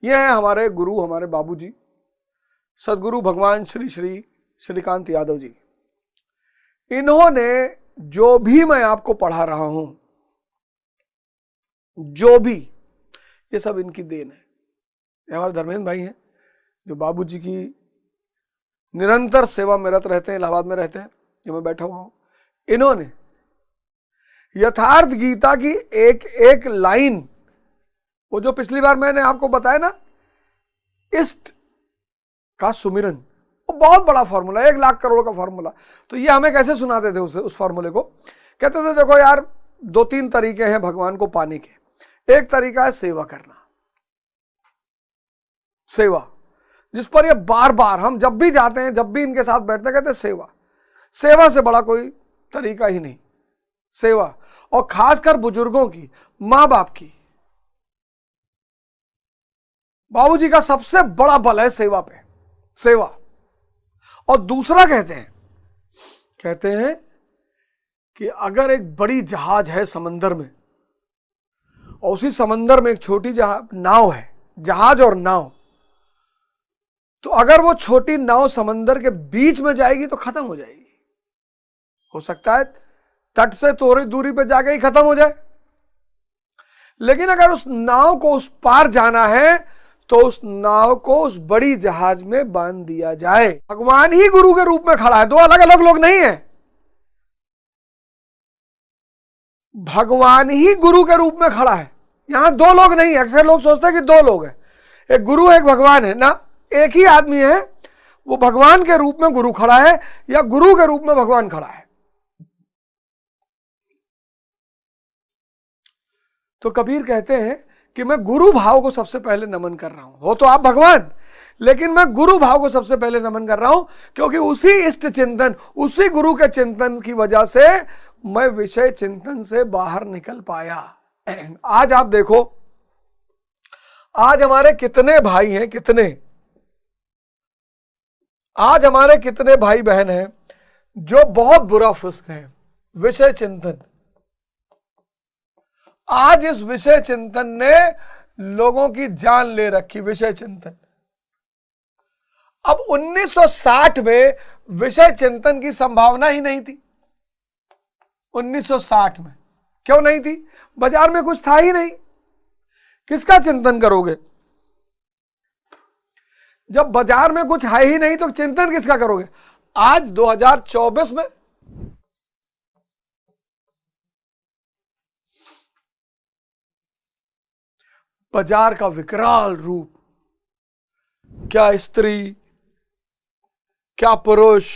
ये हैं हमारे गुरु, हमारे बाबूजी सदगुरु भगवान श्री श्री श्रीकांत यादव जी। इन्होंने जो भी मैं आपको पढ़ा रहा हूं, जो भी, ये सब इनकी देन है। ये हमारे धर्मेंद्र भाई हैं जो बाबूजी की निरंतर सेवा में रत रहते हैं, इलाहाबाद में रहते हैं, जो मैं बैठा हुआ हूं। इन्होंने यथार्थ गीता की एक एक लाइन, वो जो पिछली बार मैंने आपको बताया ना, इष्ट का सुमिरन, वो बहुत बड़ा फॉर्मूला, 1 लाख करोड़ का फॉर्मूला। तो ये हमें कैसे सुनाते थे उस फॉर्मूले को? कहते थे देखो यार, 2-3 तरीके हैं भगवान को पाने के। एक तरीका है सेवा करना, सेवा, जिस पर ये बार बार, हम जब भी जाते हैं, जब भी इनके साथ बैठते हैं, कहते हैं सेवा। सेवा से बड़ा कोई तरीका ही नहीं, सेवा। और खासकर बुजुर्गों की, मां बाप की। बाबूजी का सबसे बड़ा बल है सेवा पे, सेवा। और दूसरा कहते हैं कि अगर एक बड़ी जहाज है समंदर में, और उसी समंदर में एक छोटी नाव है, जहाज और नाव, तो अगर वो छोटी नाव समंदर के बीच में जाएगी तो खत्म हो जाएगी। हो सकता है तट से थोड़ी दूरी पे जाके ही खत्म हो जाए, लेकिन अगर उस नाव को उस पार जाना है तो उस नाव को उस बड़ी जहाज में बांध दिया जाए। भगवान ही गुरु के रूप में खड़ा है, 2 अलग अलग लोग नहीं है। भगवान ही गुरु के रूप में खड़ा है, यहां 2 लोग नहीं है। अक्सर लोग सोचते हैं कि 2 लोग हैं, एक गुरु एक भगवान है ना, एक ही आदमी है। वो भगवान के रूप में गुरु खड़ा है या गुरु के रूप में भगवान खड़ा है। तो कबीर कहते हैं कि मैं गुरु भाव को सबसे पहले नमन कर रहा हूं। हो तो आप भगवान, लेकिन मैं गुरु भाव को सबसे पहले नमन कर रहा हूं, क्योंकि उसी इष्ट चिंतन, उसी गुरु के चिंतन की वजह से मैं विषय चिंतन से बाहर निकल पाया। आज आप देखो, आज हमारे कितने भाई हैं, आज हमारे कितने भाई बहन हैं जो बहुत बुरा फुस्क हैं, विषय चिंतन। आज इस विषय चिंतन ने लोगों की जान ले रखी, विषय चिंतन। अब 1960 में विषय चिंतन की संभावना ही नहीं थी। 1960 में क्यों नहीं थी? बाजार में कुछ था ही नहीं, किसका चिंतन करोगे? जब बाजार में कुछ है ही नहीं तो चिंतन किसका करोगे? आज 2024 में बाजार का विकराल रूप, क्या स्त्री, क्या पुरुष,